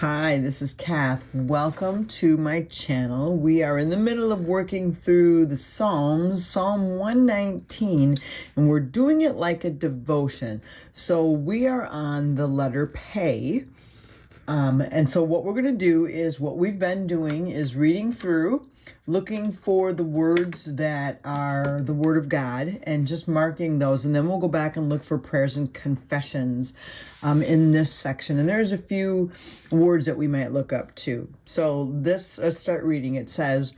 Hi, this is Kath. Welcome to my channel. We are in the middle of working through the Psalms, Psalm 119, and we're doing it like a devotion. So we are on the letter Pay. And so what we're going to do is what we've been doing is reading through, looking for the words that are the Word of God and just marking those. And then we'll go back and look for prayers and confessions in this section. And there's a few words that we might look up too. So let's start reading. It says,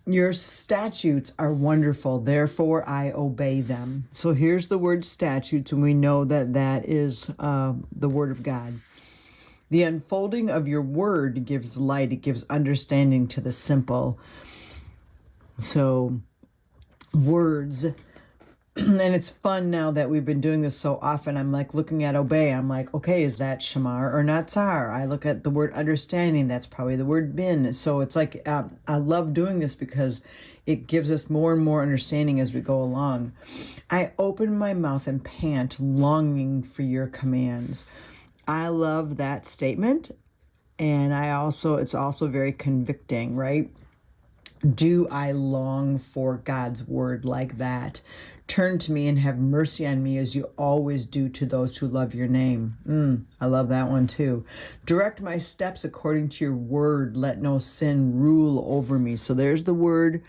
"Your statutes are wonderful, therefore I obey them." So here's the word statutes, and we know that that is the Word of God. "The unfolding of your word gives light. It gives understanding to the simple." So words, and it's fun now that we've been doing this so often. I'm like looking at obey. I'm like, okay, is that shamar or natsar? I look at the word understanding. That's probably the word bin. So it's like, I love doing this because it gives us more and more understanding as we go along. "I open my mouth and pant, longing for your commands." I love that statement, and it's also very convicting, right? Do I long for God's word like that? "Turn to me and have mercy on me as you always do to those who love your name." I love that one too. "Direct my steps according to your word. Let no sin rule over me." So there's the word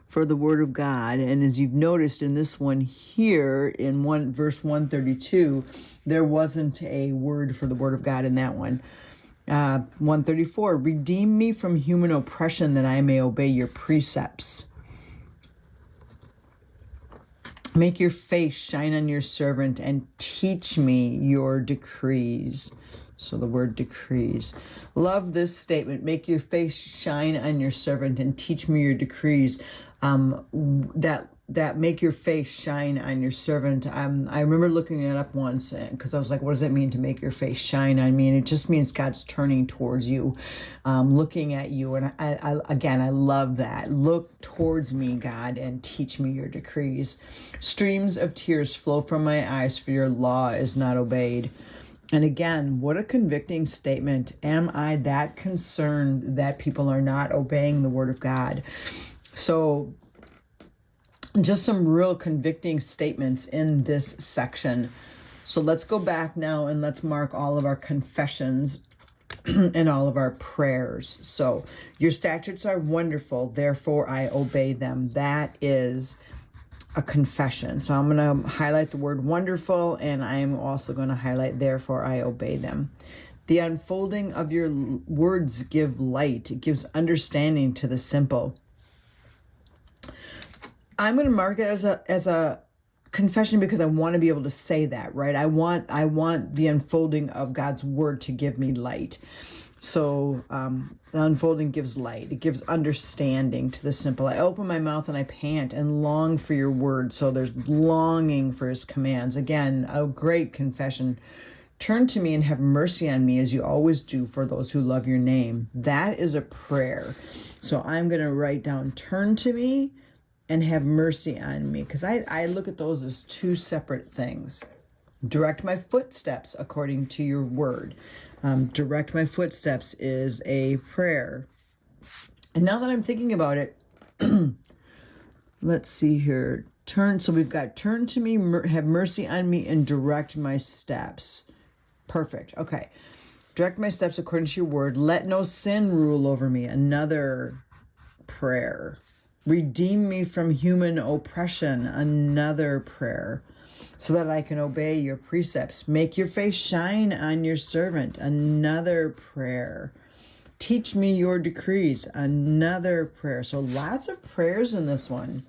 for the Word of God. And as you've noticed in this one here in verse 132, there wasn't a word for the Word of God in that one. 134, "Redeem me from human oppression that I may obey your precepts. Make your face shine on your servant and teach me your decrees." So the word decrees. Love this statement. Make your face shine on your servant and teach me your decrees. That make your face shine on your servant. I remember looking it up once because I was like, what does that mean to make your face shine on me? And it just means God's turning towards you, looking at you. And I love that. Look towards me, God, and teach me your decrees. "Streams of tears flow from my eyes, for your law is not obeyed." And again, what a convicting statement. Am I that concerned that people are not obeying the Word of God? So just some real convicting statements in this section. So let's go back now and let's mark all of our confessions and all of our prayers. So, "Your statutes are wonderful, therefore I obey them." That is a confession. So I'm going to highlight the word wonderful, and I'm also going to highlight therefore I obey them. "The unfolding of your words give light. It gives understanding to the simple." I'm going to mark it as a confession because I want to be able to say that, right? I want the unfolding of God's word to give me light. So the unfolding gives light. It gives understanding to the simple. "I open my mouth and I pant and long for your word." So there's longing for his commands. Again, a great confession. "Turn to me and have mercy on me as you always do for those who love your name." That is a prayer. So I'm going to write down "turn to me" and "have mercy on me," because I look at those as two separate things. "Direct my footsteps according to your word." Direct my footsteps is a prayer. And now that I'm thinking about it, let's see here. So we've got "turn to me, have mercy on me, and direct my steps." Perfect. Okay. "Direct my steps according to your word. Let no sin rule over me." Another prayer. "Redeem me from human oppression." Another prayer. "So that I can obey your precepts. Make your face shine on your servant." Another prayer. "Teach me your decrees." Another prayer. So lots of prayers in this one.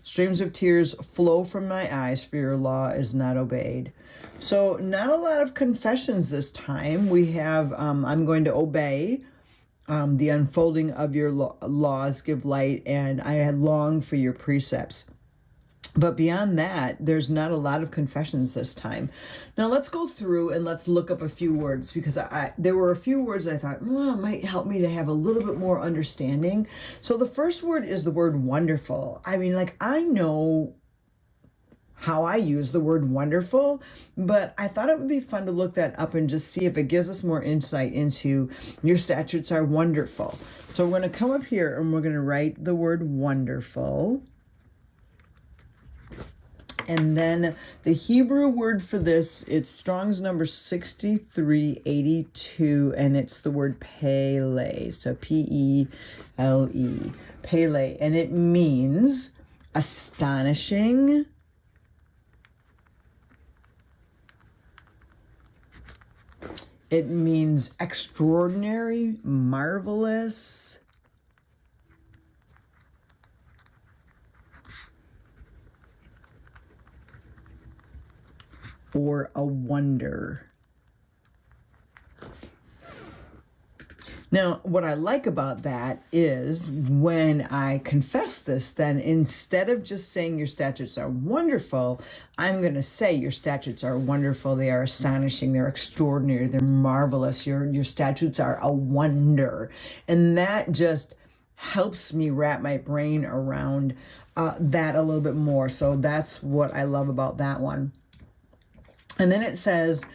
"Streams of tears flow from my eyes, for your law is not obeyed." So not a lot of confessions this time. We have, I'm going to obey. "The unfolding of your laws give light, and I long for your precepts." But beyond that, there's not a lot of confessions this time. Now let's go through and let's look up a few words, because there were a few words that I thought, it might help me to have a little bit more understanding. So the first word is the word wonderful. I mean, like, I know how I use the word wonderful, but I thought it would be fun to look that up and just see if it gives us more insight into your statutes are wonderful. So we're going to come up here and we're going to write the word wonderful. And then the Hebrew word for this, it's Strong's number 6382, and it's the word Pele. So P-E-L-E, Pele. And it means astonishing, it means extraordinary, marvelous, or a wonder. Now, what I like about that is when I confess this, then instead of just saying your statutes are wonderful, I'm going to say your statutes are wonderful, they are astonishing, they're extraordinary, they're marvelous, your statutes are a wonder. And that just helps me wrap my brain around that a little bit more. So that's what I love about that one. And then it says,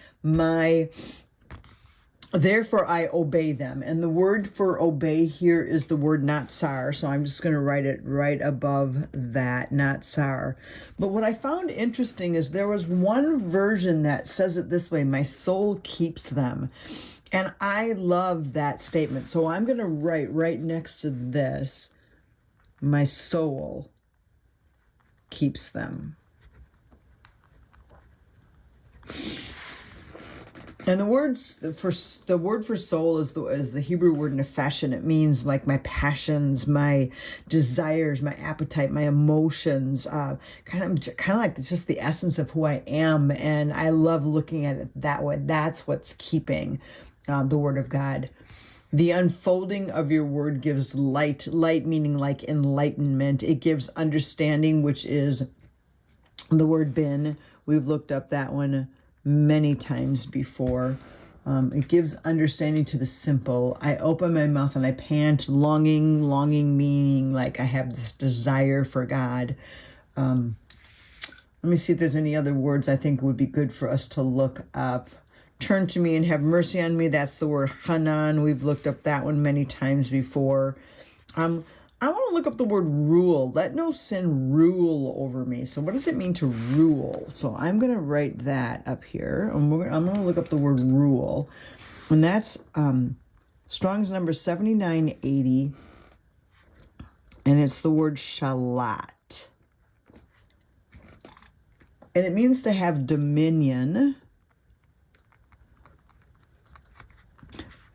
therefore I obey them. And the word for obey here is the word natsar. So I'm just going to write it right above that, natsar. But what I found interesting is there was one version that says it this way: my soul keeps them. And I love that statement. So I'm going to write right next to this, my soul keeps them. And the word for soul is the Hebrew word nefesh, and it means like my passions, my desires, my appetite, my emotions, kind of like it's just the essence of who I am. And I love looking at it that way. That's what's keeping the word of God. The unfolding of your word gives light meaning like enlightenment. It gives understanding, which is the word bin. We've looked up that one many times before. It gives understanding to the simple. I open my mouth and I pant, longing meaning like I have this desire for God. Let me see if there's any other words I think would be good for us to look up. Turn to me and have mercy on me. That's the word Hanan. We've looked up that one many times before. I want to look up the word rule. Let no sin rule over me. So what does it mean to rule? So I'm going to write that up here. I'm going to look up the word rule. And that's Strong's number 7980. And it's the word shalat. And it means to have dominion.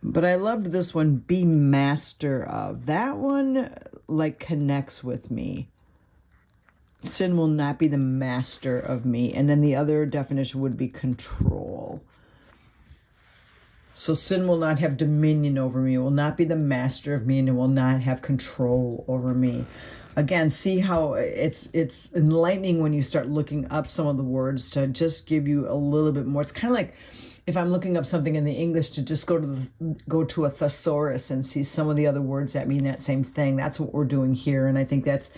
But I loved this one, be master of. That one like connects with me. Sin will not be the master of me. And then the other definition would be control. So sin will not have dominion over me. It will not be the master of me, and it will not have control over me. Again, see how it's enlightening when you start looking up some of the words to just give you a little bit more. It's kind of like if I'm looking up something in the English to just go to a thesaurus and see some of the other words that mean that same thing. That's what we're doing here. And I think it's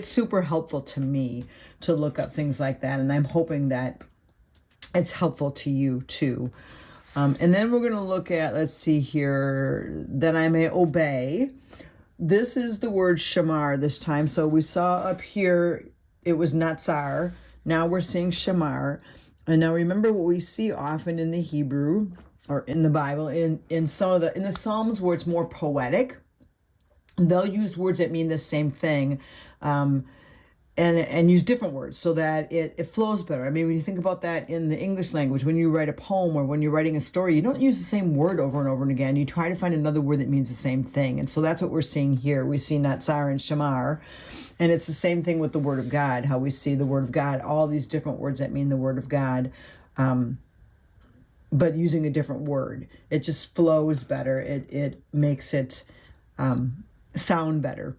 super helpful to me to look up things like that. And I'm hoping that it's helpful to you too. And then we're going to look at, let's see here, that I may obey. This is the word shamar this time. So we saw up here, it was natsar. Now we're seeing shamar. And now remember what we see often in the Hebrew or in the Bible, in the Psalms where it's more poetic, they'll use words that mean the same thing, and use different words so that it flows better. I mean, when you think about that in the English language, when you write a poem or when you're writing a story, you don't use the same word over and over and again. You try to find another word that means the same thing. And so that's what we're seeing here. We see natsar and shamar, and it's the same thing with the word of God, how we see the word of God, all these different words that mean the word of God, but using a different word. It just flows better. It makes it sound better.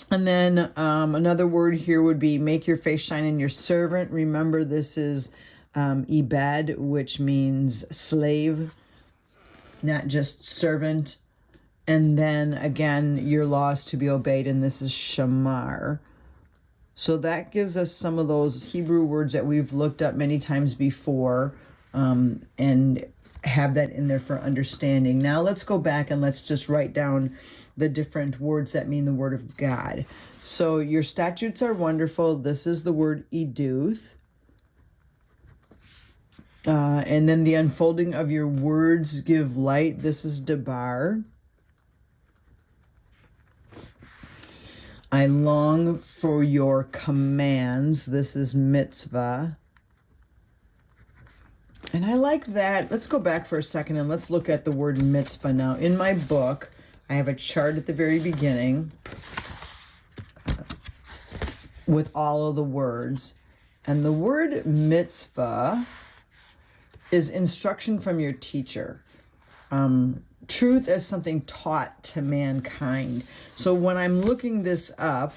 And then another word here would be make your face shine in your servant. Remember, this is ibed, which means slave, not just servant. And then again, your law is to be obeyed, and this is shamar. So that gives us some of those Hebrew words that we've looked up many times before, and have that in there for understanding. Now let's go back and let's just write down the different words that mean the word of God. So your statutes are wonderful. This is the word eduth. And then the unfolding of your words give light. This is debar. I long for your commands. This is mitzvah. And I like that. Let's go back for a second and let's look at the word mitzvah now. In my book, I have a chart at the very beginning with all of the words. And the word mitzvah is instruction from your teacher. Truth as something taught to mankind. So when I'm looking this up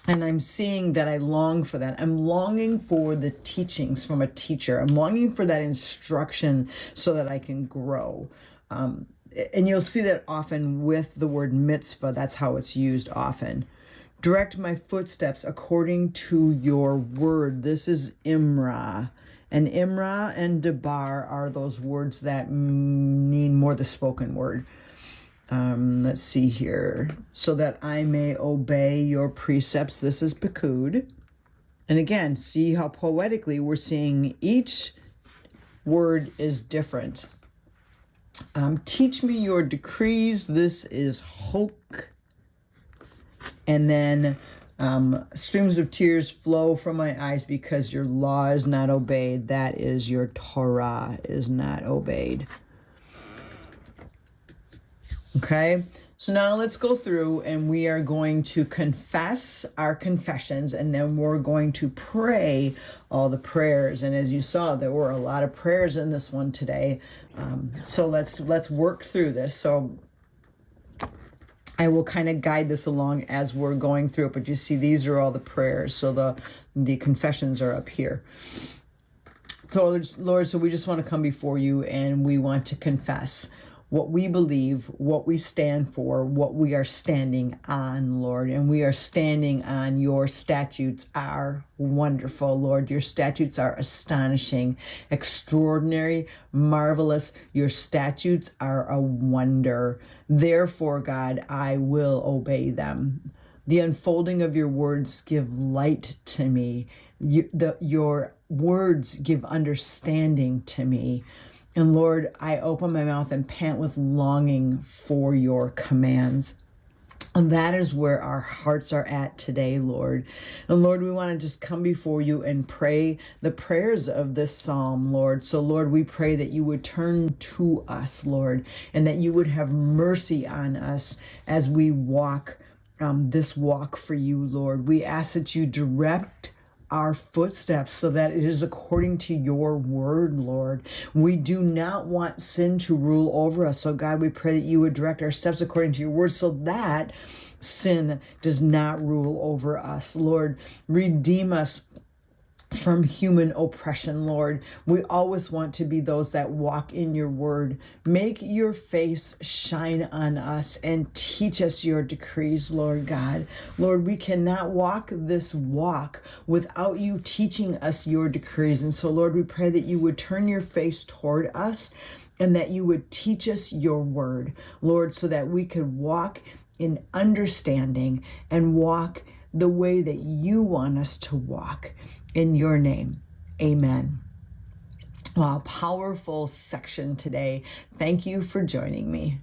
and I'm seeing that I long for that, I'm longing for the teachings from a teacher. I'm longing for that instruction so that I can grow. And you'll see that often with the word mitzvah. That's how it's used often. Direct my footsteps according to your word. This is imra. And imra and debar are those words that mean more the spoken word. Let's see here. So that I may obey your precepts. This is pekud. And again, see how poetically we're seeing each word is different. Teach me your decrees. This is hok. And then streams of tears flow from my eyes because your law is not obeyed. That is your Torah is not obeyed. Okay, so now let's go through and we are going to confess our confessions, and then we're going to pray all the prayers. And as you saw, there were a lot of prayers in this one today. So let's work through this. So I will kind of guide this along as we're going through it, but you see these are all the prayers. So the confessions are up here. So Lord, so we just want to come before you and we want to confess what we believe, what we stand for, what we are standing on, Lord. And we are standing on your statutes are wonderful, Lord. Your statutes are astonishing, extraordinary, marvelous. Your statutes are a wonder. Therefore, God, I will obey them. The unfolding of your words give light to me. Your words give understanding to me. And Lord, I open my mouth and pant with longing for your commands. And that is where our hearts are at today, Lord. And Lord, we want to just come before you and pray the prayers of this psalm, Lord. So Lord, we pray that you would turn to us, Lord, and that you would have mercy on us as we walk this walk for you, Lord. We ask that you direct our footsteps so that it is according to your word, Lord. We do not want sin to rule over us. So God, we pray that you would direct our steps according to your word so that sin does not rule over us. Lord, redeem us from human oppression, Lord. We always want to be those that walk in your word. Make your face shine on us and teach us your decrees, Lord God. Lord, we cannot walk this walk without you teaching us your decrees. And so, Lord, we pray that you would turn your face toward us and that you would teach us your word, Lord, so that we could walk in understanding and walk the way that you want us to walk. In your name, amen. Wow, powerful section today. Thank you for joining me.